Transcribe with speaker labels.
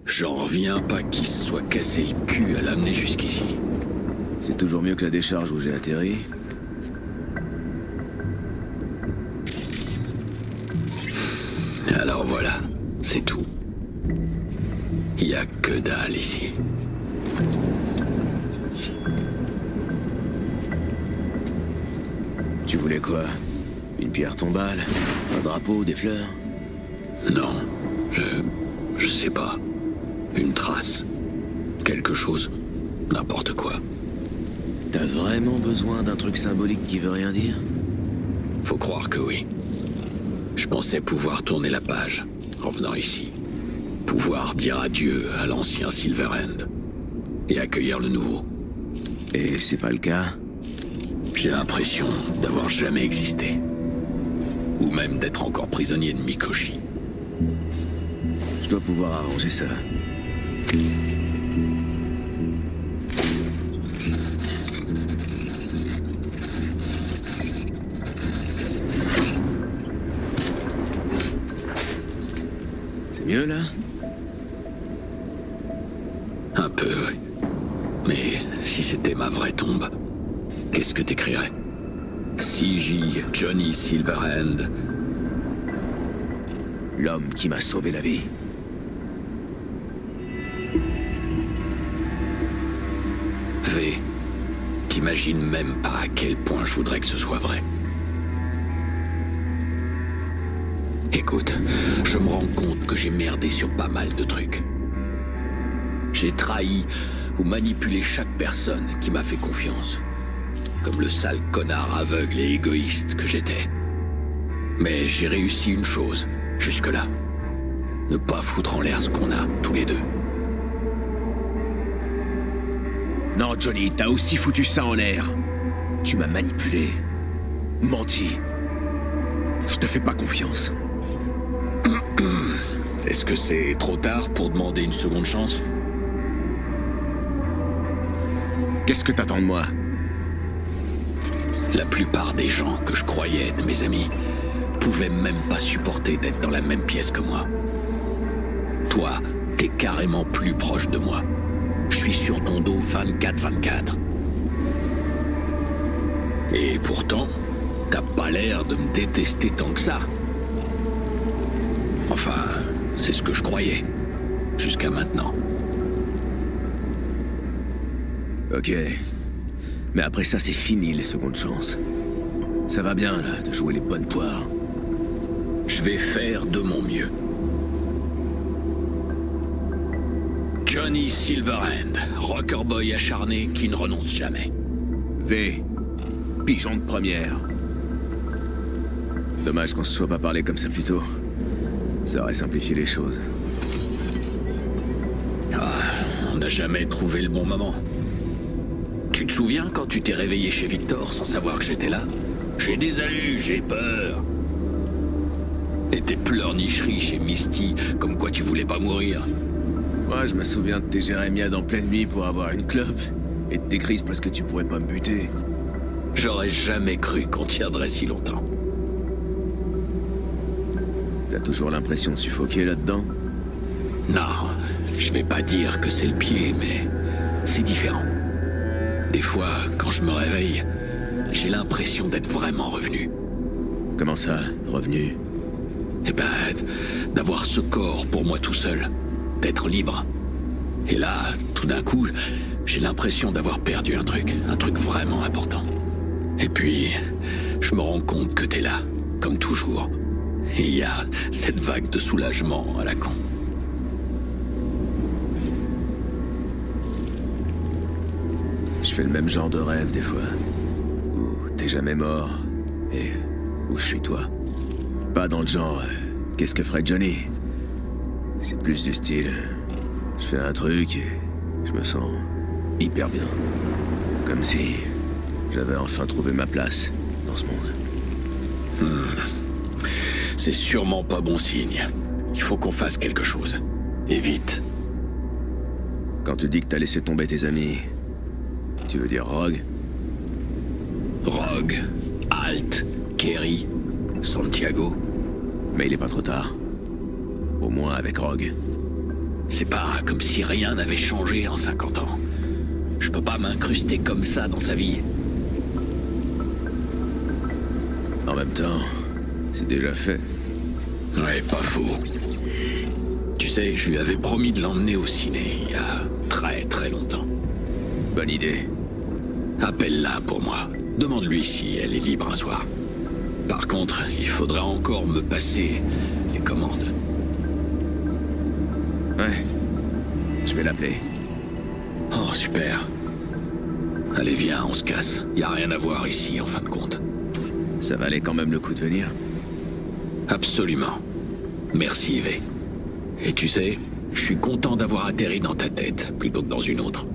Speaker 1: J'en reviens pas qu'il se soit cassé le cul à l'amener jusqu'ici.
Speaker 2: C'est toujours mieux que la décharge où j'ai atterri.
Speaker 1: Alors voilà, c'est tout. Y a que dalle ici.
Speaker 2: Tu voulais quoi? Une pierre tombale? Un drapeau? Des fleurs?
Speaker 1: Non, je sais pas. Une trace. Quelque chose. N'importe quoi.
Speaker 2: T'as vraiment besoin d'un truc symbolique qui veut rien dire?
Speaker 1: Faut croire que oui. Je pensais pouvoir tourner la page en venant ici. Pouvoir dire adieu à l'ancien Silverhand et accueillir le nouveau.
Speaker 2: Et c'est pas le cas?
Speaker 1: J'ai l'impression d'avoir jamais existé. Ou même d'être encore prisonnier de Mikoshi.
Speaker 2: Je dois pouvoir arranger ça. C'est mieux là?
Speaker 1: Un peu, oui. Mais si c'était ma vraie tombe, qu'est-ce que t'écrirais? CJ Johnny Silverhand.
Speaker 2: L'homme qui m'a sauvé la vie.
Speaker 1: V, t'imagines même pas à quel point je voudrais que ce soit vrai. Écoute, je me rends compte que j'ai merdé sur pas mal de trucs. J'ai trahi ou manipulé chaque personne qui m'a fait confiance. Comme le sale connard aveugle et égoïste que j'étais. Mais j'ai réussi une chose, jusque-là. Ne pas foutre en l'air ce qu'on a, tous les deux.
Speaker 2: Non, Johnny, t'as aussi foutu ça en l'air. Tu m'as manipulé. Menti. Je te fais pas confiance.
Speaker 1: Est-ce que c'est trop tard pour demander une seconde chance?
Speaker 2: Qu'est-ce que t'attends de moi?
Speaker 1: La plupart des gens que je croyais être mes amis pouvaient même pas supporter d'être dans la même pièce que moi. Toi, t'es carrément plus proche de moi. Je suis sur ton dos 24/24. Et pourtant, t'as pas l'air de me détester tant que ça. Enfin, c'est ce que je croyais. Jusqu'à maintenant.
Speaker 2: Ok. Mais après ça, c'est fini, les secondes chances. Ça va bien, là, de jouer les bonnes poires.
Speaker 1: Je vais faire de mon mieux. Johnny Silverhand, rocker boy acharné qui ne renonce jamais.
Speaker 2: V. Pigeon de première. Dommage qu'on se soit pas parlé comme ça plus tôt. Ça aurait simplifié les choses.
Speaker 1: Ah, on n'a jamais trouvé le bon moment. Tu te souviens quand tu t'es réveillé chez Victor sans savoir que j'étais là? J'ai des alus, j'ai peur. Et tes pleurnicheries chez Misty, comme quoi tu voulais pas mourir.
Speaker 2: Moi, je me souviens de tes jérémiades en pleine nuit pour avoir une clope, et de tes crises parce que tu pourrais pas me buter.
Speaker 1: J'aurais jamais cru qu'on tiendrait si longtemps.
Speaker 2: T'as toujours l'impression de suffoquer là-dedans?
Speaker 1: Non, je vais pas dire que c'est le pied, mais c'est différent. Des fois, quand je me réveille, j'ai l'impression d'être vraiment revenu.
Speaker 2: Comment ça, revenu?
Speaker 1: Eh ben, d'avoir ce corps pour moi tout seul, d'être libre. Et là, tout d'un coup, j'ai l'impression d'avoir perdu un truc vraiment important. Et puis, je me rends compte que t'es là, comme toujours. Et il y a cette vague de soulagement à la con.
Speaker 2: Je fais le même genre de rêve des fois. Où t'es jamais mort, et où je suis toi. Pas dans le genre qu'est-ce que ferait Johnny? C'est plus du style je fais un truc et je me sens hyper bien. Comme si j'avais enfin trouvé ma place dans ce monde.
Speaker 1: C'est sûrement pas bon signe. Il faut qu'on fasse quelque chose. Et vite.
Speaker 2: Quand tu dis que t'as laissé tomber tes amis, tu veux dire Rogue?
Speaker 1: Rogue, Alt, Kerry, Santiago.
Speaker 2: Mais il est pas trop tard. Au moins avec Rogue.
Speaker 1: C'est pas comme si rien n'avait changé en 50 ans. Je peux pas m'incruster comme ça dans sa vie.
Speaker 2: En même temps, c'est déjà fait.
Speaker 1: Ouais, pas faux. Tu sais, je lui avais promis de l'emmener au ciné il y a très longtemps.
Speaker 2: Bonne idée.
Speaker 1: Appelle-la pour moi. Demande-lui si elle est libre un soir. Par contre, il faudra encore me passer les commandes.
Speaker 2: Ouais. Je vais l'appeler.
Speaker 1: Oh, super. Allez, viens, on se casse. Y a rien à voir ici, en fin de compte.
Speaker 2: Ça valait quand même le coup de venir.
Speaker 1: Absolument. Merci, V. Et tu sais, je suis content d'avoir atterri dans ta tête plutôt que dans une autre.